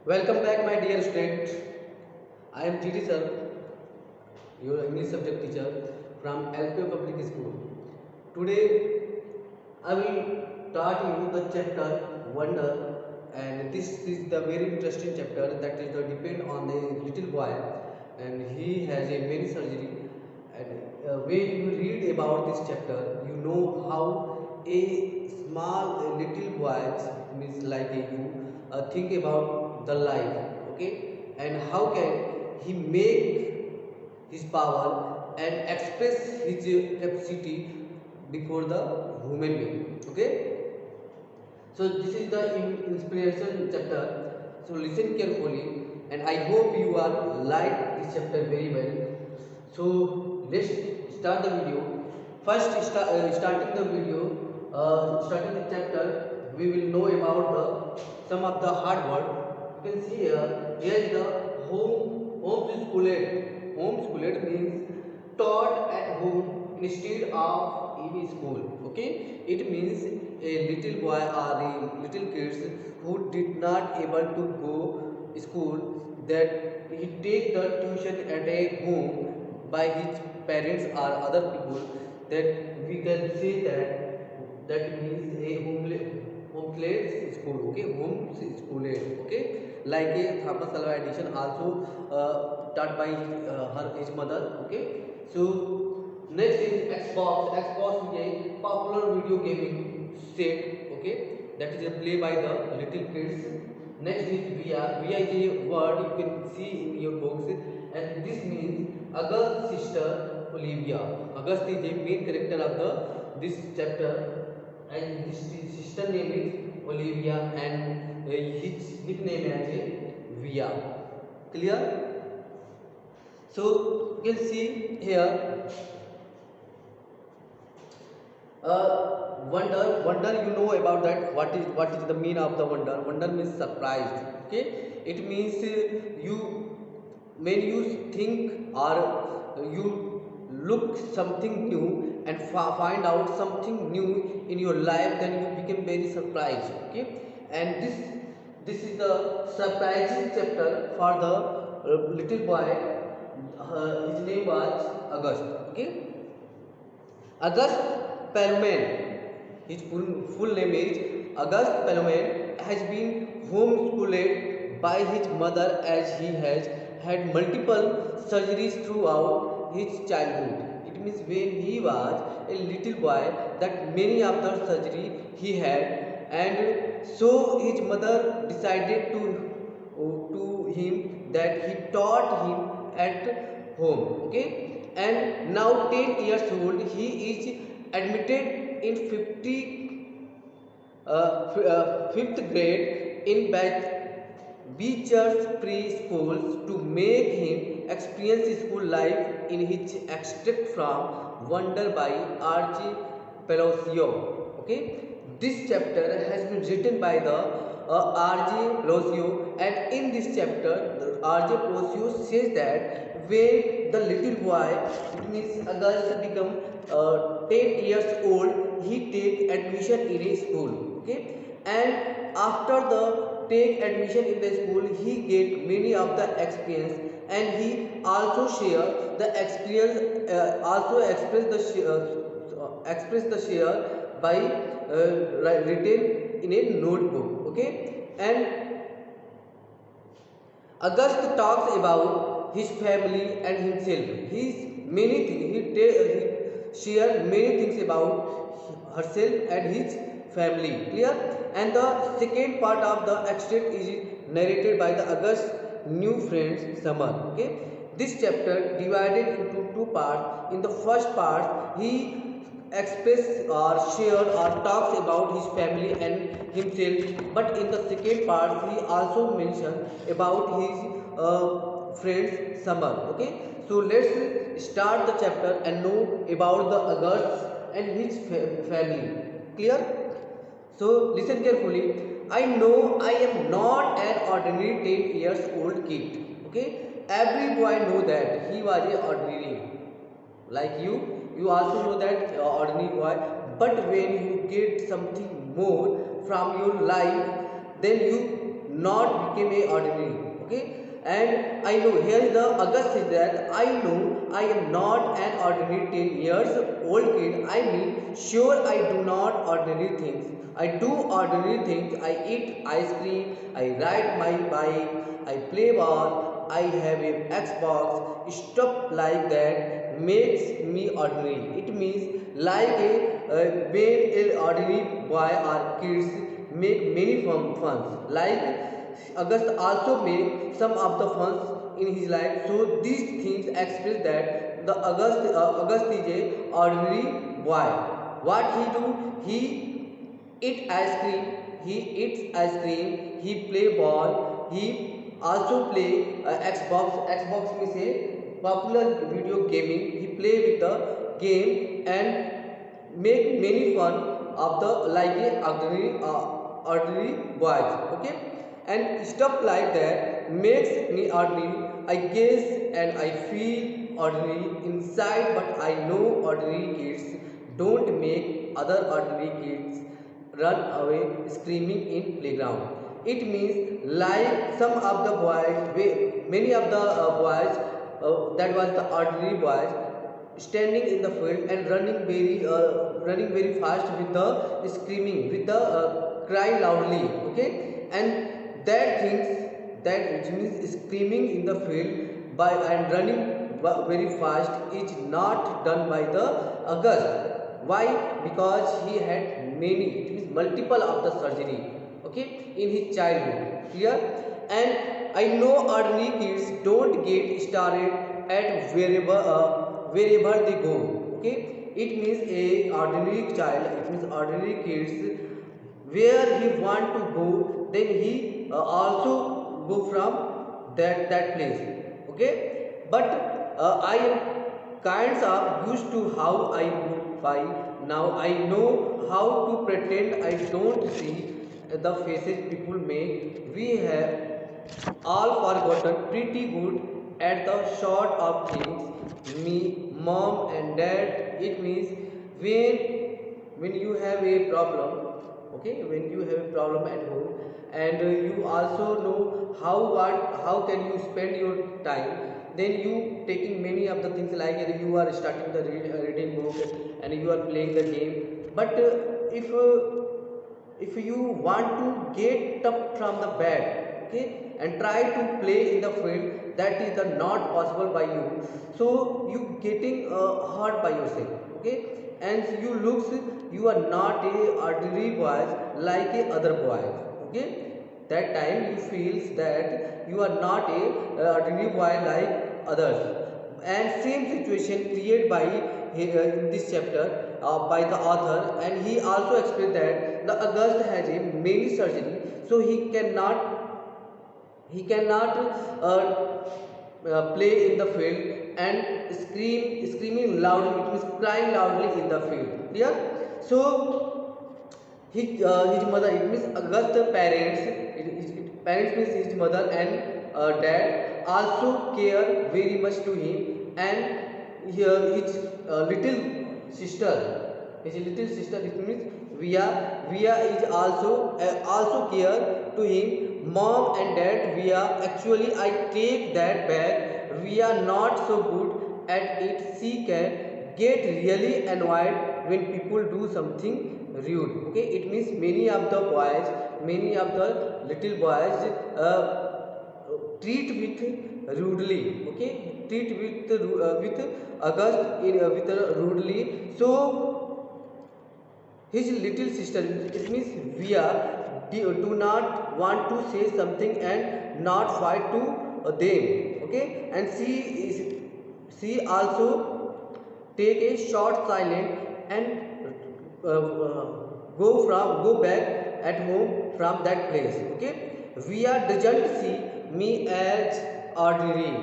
Welcome back, my dear student. I am GD sir, your English subject teacher from LPO Public School. Today, I will start you the chapter Wonder, and this is the very interesting chapter that is the depend on the little boy, and he has a many surgery. And when you read about this chapter, you know how a small little boy means like a you think about the life, okay, and how can he make his power and express his capacity before the human being, okay. So this is the inspiration chapter, so listen carefully, and I hope you are like this chapter very well. So let's start the video. First starting the video, starting the chapter, we will know about the some of the hard word. You can see here is the homeschooled means taught at home instead of in school, okay. It means a little boy or the little kids who did not able to go school, that he take the tuition at a home by his parents or other people, that we can say that means a homeschooling school, okay, homeschooling, okay. Like a Thomas Alva Edison also taught by his mother, okay. So next is Xbox. Xbox is a popular video gaming set, okay, that is a play by the little kids. Next is VR. VR is a word you can see in your books, and this means August's sister Olivia. August is the main character of the this chapter, and his sister name is Olivia, and his nickname is Via. Clear? So you can see here wonder, you know about that. What is the meaning of the wonder? Wonder means surprised, okay. It means you, when you think or you look something new and find out something new in your life, then you become very surprised, okay. And this is the surprising chapter for the little boy. His name was August, okay. August Perlman, his full name is August Perlman, has been homeschooled by his mother as he has had multiple surgeries throughout his childhood. It means when he was a little boy, that many of the surgery he had, and so his mother decided to him that he taught him at home, okay. And now 10 years old, he is admitted in fifth grade in Beecher's preschools to make him experience school life in his extract from Wonder by R.J. Pelosio, okay. This chapter has been written by the R.J. Pelosio, and in this chapter R.J. Pelosio says that when the little boy, it means August, become 10 years old, he take admission in a school, okay. And after the take admission in the school, he get many of the experience, and he also share the experience, also express the share by written in a notebook, okay. And August talks about his family and himself. He shared many things about herself and his family. Clear? And the second part of the extract is narrated by the August new friend Summer. Okay. This chapter divided into two parts. In the first part, he express or share or talks about his family and himself, but in the second part he also mentioned about his friends Summer, okay. So let's start the chapter and know about the August and his family. Clear? So listen carefully. I know I am not an ordinary 10 years old kid, okay. Every boy know that he was a ordinary like you also know that ordinary boy, but when you get something more from your life, then you not become a ordinary. Okay, and I know, here is the August says that I know I am not an ordinary 10 years old kid. I mean, sure, I do not ordinary things. I do ordinary things. I eat ice cream, I ride my bike, I play ball, I have a Xbox. Stuff like that makes me ordinary. It means like a when a ordinary boy or kids make many funs. Like August also made some of the funs in his life. So these things express that the August is a ordinary boy. What he do? He eat ice cream. He eats ice cream. He play ball. He also play Xbox. Xbox means a popular video gaming. He play with the game and make many fun of the like a ordinary boys. Okay, and stuff like that makes me ordinary. I guess and I feel ordinary inside, but I know ordinary kids don't make other ordinary kids run away screaming in playground. It means like some of the boys, many of the boys, that was the ordinary boys, standing in the field and running very fast with the screaming, with the cry loudly. Okay, and that things, that which means screaming in the field by and running very fast is not done by the August. Why? Because he had many, it means multiple of the surgery, okay, in his childhood. Clear? And I know ordinary kids don't get started at wherever they go. Okay, it means a ordinary child, it means ordinary kids, where he want to go, then he also go from that place. Okay, but I am kinds of used to how I look by now. I know how to pretend I don't see the faces people make. We have all forgotten pretty good at the sort of things. Me, mom and dad, it means when you have a problem, okay, when you have a problem at home, and you also know how can you spend your time, then you taking many of the things, like you are starting the reading book and you are playing the game. But if you want to get up from the bed, okay, and try to play in the field, that is not possible by you. So you getting hurt by yourself. Okay, and you looks, you are not a ordinary boys like a other boys. Okay, that time you feels that you are not a ordinary boy like others. And same situation created by in this chapter by the author, and he also explained that the August has a many surgery, so he cannot play in the field and screaming loudly, it means crying loudly in the field. Clear? So his mother, it means August parents, parents means his mother and dad also care very much to him. And here sister his little sister, it means Via is also care to him. Mom and dad, Via, actually I take that back. Via not so good at it. She can get really annoyed when people do something rude. Okay, it means many of the boys, many of the little boys treat with rudely. Okay, treat with August with rudely. So his little sister, it means Via, do not want to say something and not fight to them. Okay, and she also take a short silent and go back at home from that place. Okay, Via doesn't see me as ordinary.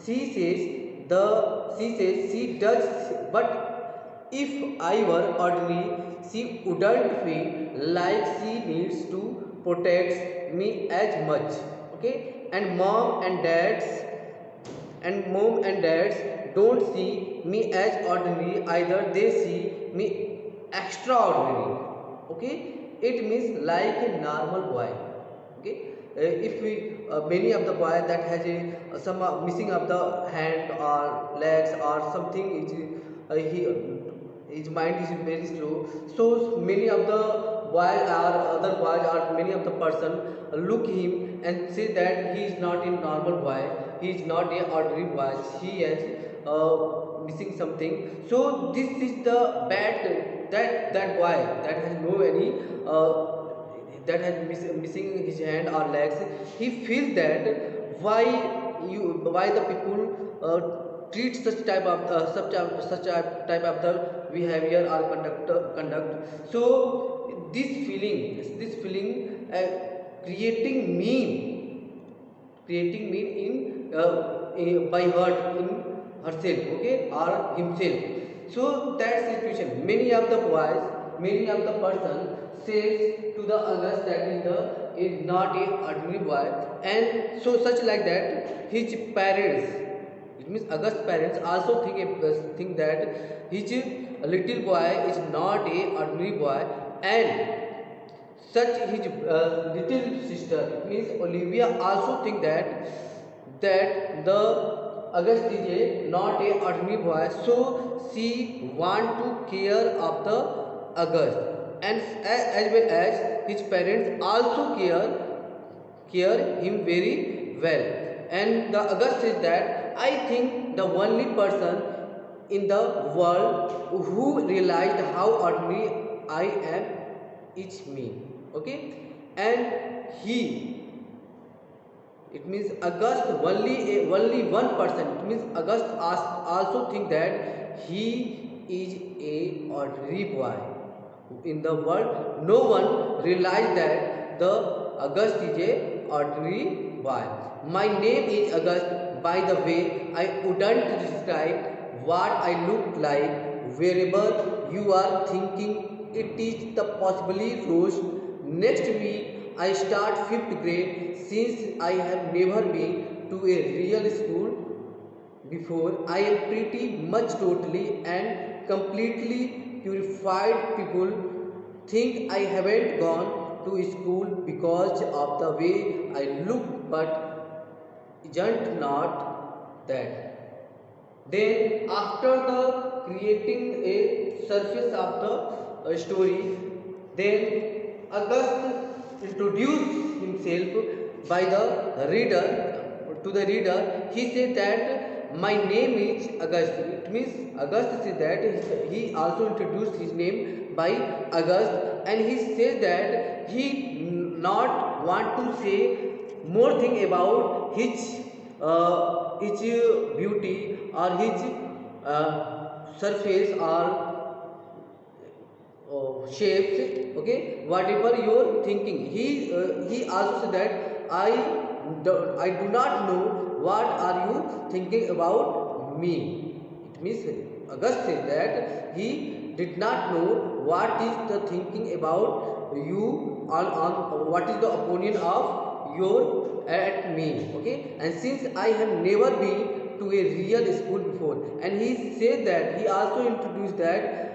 She does, but if I were ordinary, she wouldn't feel like she needs to protect me as much. Okay, and mom and dads don't see me as ordinary either. They see me extraordinary. Okay, it means like a normal boy. Okay, if we many of the boy that has a some missing of the hand or legs or something is he his mind is very slow, so many of the boys or other boys or many of the person look him and say that he is not a normal boy, he is not a ordinary boy, he has missing something. So this is the bad that boy that has no any that has missing his hand or legs, he feels that why why the people treat such type of type of the behavior or conduct. So this feeling creating mean in by her in herself, okay, or himself. So that situation many of the boys, many of the person says to the others that is not a ordinary boy, and so such like that his parents, it means August's parents also think that his little boy is not a ordinary boy, and such his little sister, it means Olivia, also think that the August is not a ordinary boy, so she want to care of the August, and as well as his parents also care him very well. And the August says that I think the only person in the world who realized how ordinary I am is me. Okay, and he, it means August only one person, it means August also think that he is a ordinary boy in the world. No one realized that the August is a ordinary boy. My name is August, by the way. I wouldn't describe what I look like wherever you are thinking it is the possibly Rose. Next week I start 5th grade. Since I have never been to a real school before, I am pretty much totally and completely purified. People think I haven't gone to school because of the way I look, but isn't not that. Then after the creating a surface of the story, then August introduced himself by the reader to the reader. He said that my name is August. It means August said that he also introduced his name by August, and he said that he not want to say more thing about his beauty or his surface or shapes, okay, whatever you're thinking. He also said that I do not know what are you thinking about me. It means August said that he did not know what is the thinking about you on what is the opinion of your at me, okay. And since I have never been to a real school before, and he said that he also introduced that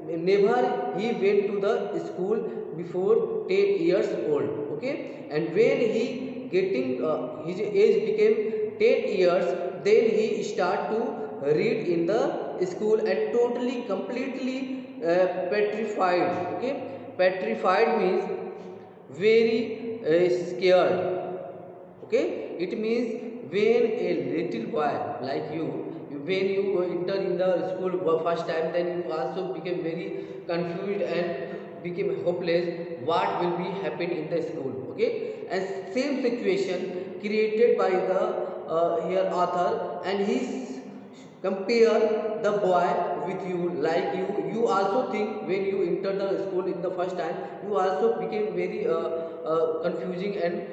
never he went to the school before 10 years old, okay. And when he getting his age became 10 years, then he start to read in the school and totally completely petrified, okay. Petrified means very scared, okay. It means when a little boy like you, when you enter in the school for first time, then you also became very confused and became hopeless what will be happen in the school, okay. And same situation created by the here author, and he compare the boy with you, like you also think when you enter the school in the first time, you also became very confusing and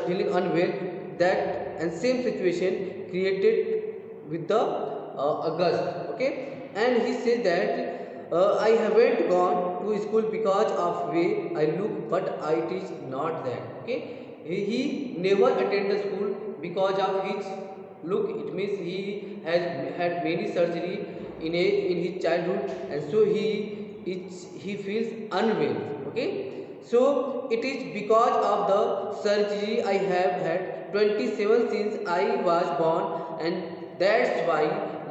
feeling unwell. That and same situation created with the August, okay. And he said that I haven't gone to school because of way I look, but it is not that, okay. He never attended school because of his look. It means he has had many surgery in his childhood, and so he feels unwell, okay. So it is because of the surgery I have had 27 since I was born, and that's why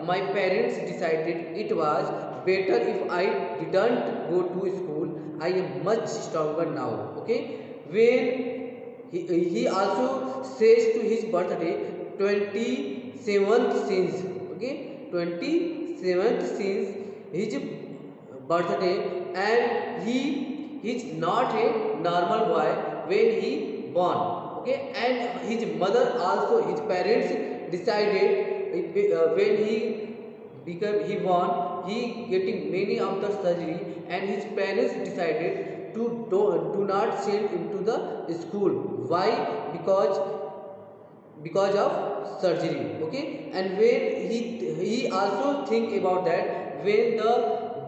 my parents decided it was better if I didn't go to school. I am much stronger now. Okay, when he also says to his birthday 27th since, okay, 27th since his birthday, and he is not a normal boy when he born. Okay, and his mother also, his parents decided when he born, he getting many of the surgery, and his parents decided to do not send into the school. Why? Because of surgery. Okay, and when he also think about that, when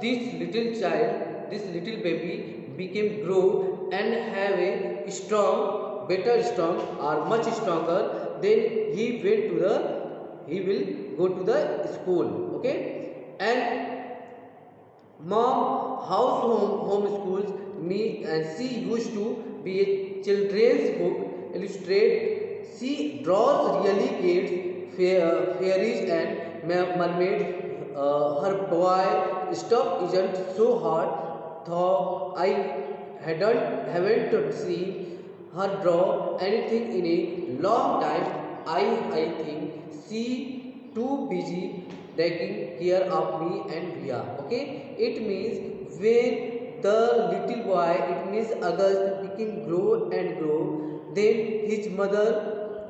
this little child, this little baby became grow and have a strong, better strong, or much stronger, then he will go to the school. Okay, and mom home schools me, and she used to be a children's book illustrate. She draws really kids, fairies and mermaid. Her boy stuff isn't so hard, though I haven't seen her draw anything in a long time. I think she too busy taking care of me and Via. Okay, it means when the little boy, it means August, became grow and grow, then his mother,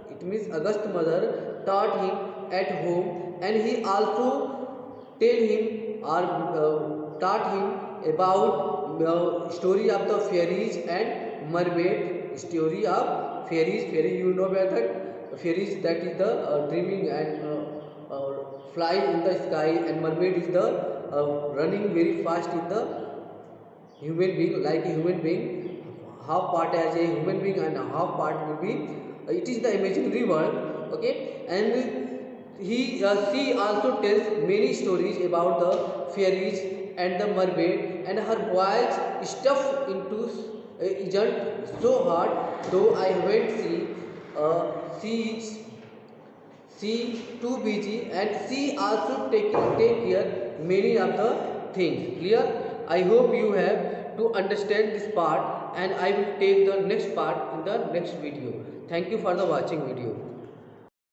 it means August mother, taught him at home, and he also tell him or taught him about story of the fairies and mermaid. Story of fairy, you know about that fairies, that is the dreaming and fly in the sky, and mermaid is the running very fast in the human being, like a human being, half part as a human being and half part will be it is the imaginary world. Okay, and she also tells many stories about the fairies and the mermaid, and her boys stuff into isn't so hard, though I haven't seen. She is she too busy, and she also take care many of the things. Clear? I hope you have to understand this part, and I will take the next part in the next video. Thank you for the watching video.